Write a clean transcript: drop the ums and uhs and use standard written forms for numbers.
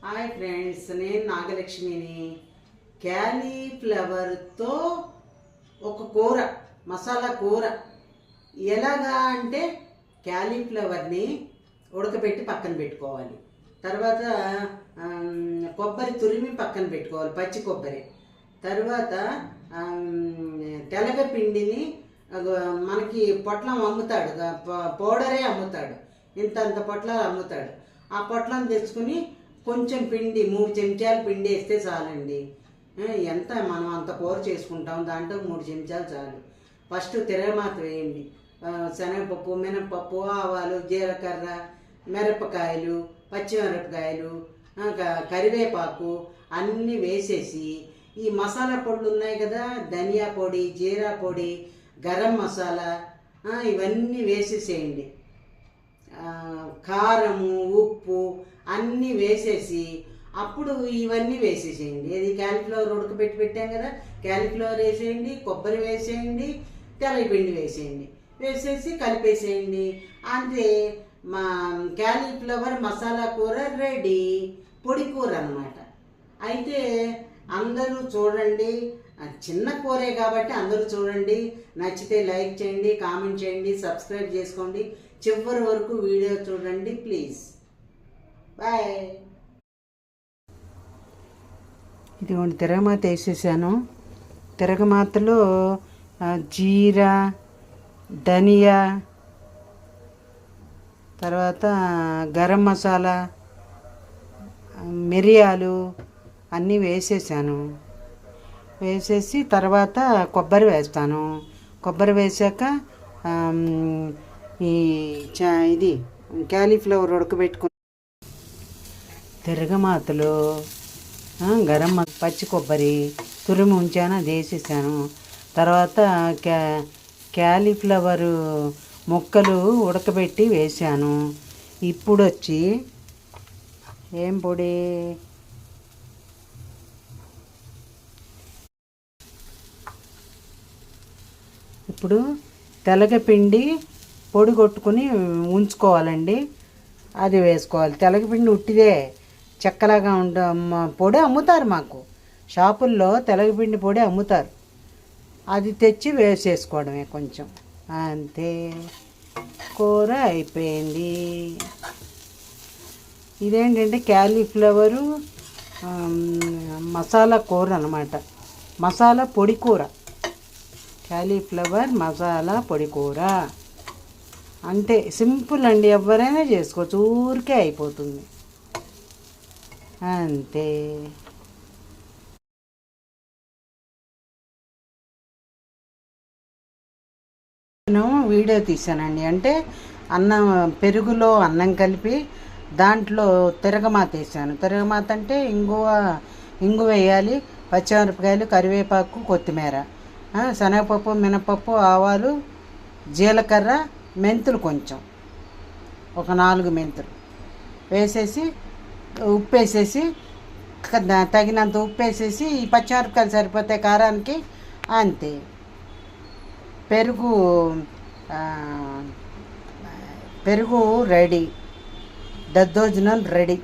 Hi friends, నేను నాగలక్ష్మిని. క్యాలీఫ్లవర్తో ఒక కూర, మసాలా కూర ఎలాగా అంటే క్యాలీఫ్లవర్ని ఉడకబెట్టి పక్కన పెట్టుకోవాలి. తర్వాత కొబ్బరి తురిమి పక్కన పెట్టుకోవాలి, పచ్చి కొబ్బరి. తర్వాత తెలగపిండిని మనకి పొట్లం అమ్ముతాడు, పౌడరే అమ్ముతాడు, ఇంతంత పొట్లాలు అమ్ముతాడు. ఆ పొట్లం తెచ్చుకుని కొంచెం పిండి 3 చెంచాలు పిండి వేస్తే చాలండి. ఎంత మనం అంత కూర చేసుకుంటాం, దాంట్లో 3 చెంచాలు చాలు. ఫస్ట్ తిరగమాత వేయండి. శనగపప్పు, మినపప్పు, ఆవాలు, జీలకర్ర, మిరపకాయలు, పచ్చిమిరపకాయలు, కరివేపాకు అన్నీ వేసేసి ఈ మసాలా పొడులు ఉన్నాయి కదా, ధనియా పొడి, జీరా పొడి, గరం మసాలా ఇవన్నీ వేసేసేయండి. కారము, ఉప్పు అన్నీ వేసేసి అప్పుడు ఇవన్నీ వేసేసేయండి. ఇది క్యాలీఫ్లవర్ ఉడకబెట్టి పెట్టాం కదా, క్యాలీఫ్లవర్ వేసేయండి, కొబ్బరి వేసేయండి, తెల్లపిండి వేసేయండి, వేసేసి కలిపేసేయండి. అంతే, మా క్యాలీఫ్లవర్ మసాలా కూర రెడీ. పొడి కూర అన్నమాట. అయితే అందరూ చూడండి, చిన్న కూరే కాబట్టి అందరూ చూడండి. నచ్చితే లైక్ చేయండి, కామెంట్ చేయండి, సబ్స్క్రైబ్ చేసుకోండి. చివరి వరకు వీడియో చూడండి ప్లీజ్. బాయ్. ఇదిగోండి, తిరగమాత వేసేసాను. తిరగమాతలో జీరా, ధనియా, తర్వాత గరం మసాలా, మిరియాలు అన్నీ వేసేసాను. వేసేసి తర్వాత కొబ్బరి వేస్తాను. కొబ్బరి వేసాక ఇది క్యాలీఫ్లవర్ ఉడకబెట్టుకుని తిరగమాతలో గరం పచ్చి కొబ్బరి తురిమి ఉంచాను, అది వేసేసాను. తర్వాత క్యాలీఫ్లవరు ముక్కలు ఉడకబెట్టి వేసాను. ఇప్పుడు వచ్చి ఏం పొడి, ఇప్పుడు తెలగపిండి పొడి కొట్టుకుని ఉంచుకోవాలండి, అది వేసుకోవాలి. తెలగపిండి ఉట్టిదే చెక్కలాగా పొడి అమ్ముతారు, మాకు షాపుల్లో తెలగపిండి పొడి అమ్ముతారు. అది తెచ్చి వేసేసుకోవడమే కొంచెం, అంతే. కూర అయిపోయింది. ఇదేంటంటే క్యాలీఫ్లవరు మసాలా కూర అన్నమాట, మసాలా పొడి కూర. క్యాలీఫ్లవర్ మసాలా పొడి కూర అంతే, సింపుల్ అండి, ఎవరైనా చేసుకోవచ్చు, ఊరికే అయిపోతుంది, అంతే. నేను వీడియో తీసానండి, అంటే అన్నం, పెరుగులో అన్నం కలిపి దాంట్లో తిరగమాత వేసాను. తిరగమాత అంటే ఇంగు వేయాలి, పచ్చిమిరపకాయలు, కరివేపాకు, కొత్తిమీర, శనగపప్పు, మినపప్పు, ఆవాలు, జీలకర్ర, మెంతులు కొంచెం, ఒక 4 మెంతులు వేసేసి, ఉప్పు వేసేసి, తగినంత ఉప్పు వేసేసి, ఈ పచ్చిమిరపకాయలు సరిపోతాయి కారానికి, అంతే. పెరుగు రెడీ, దద్దోజనం రెడీ.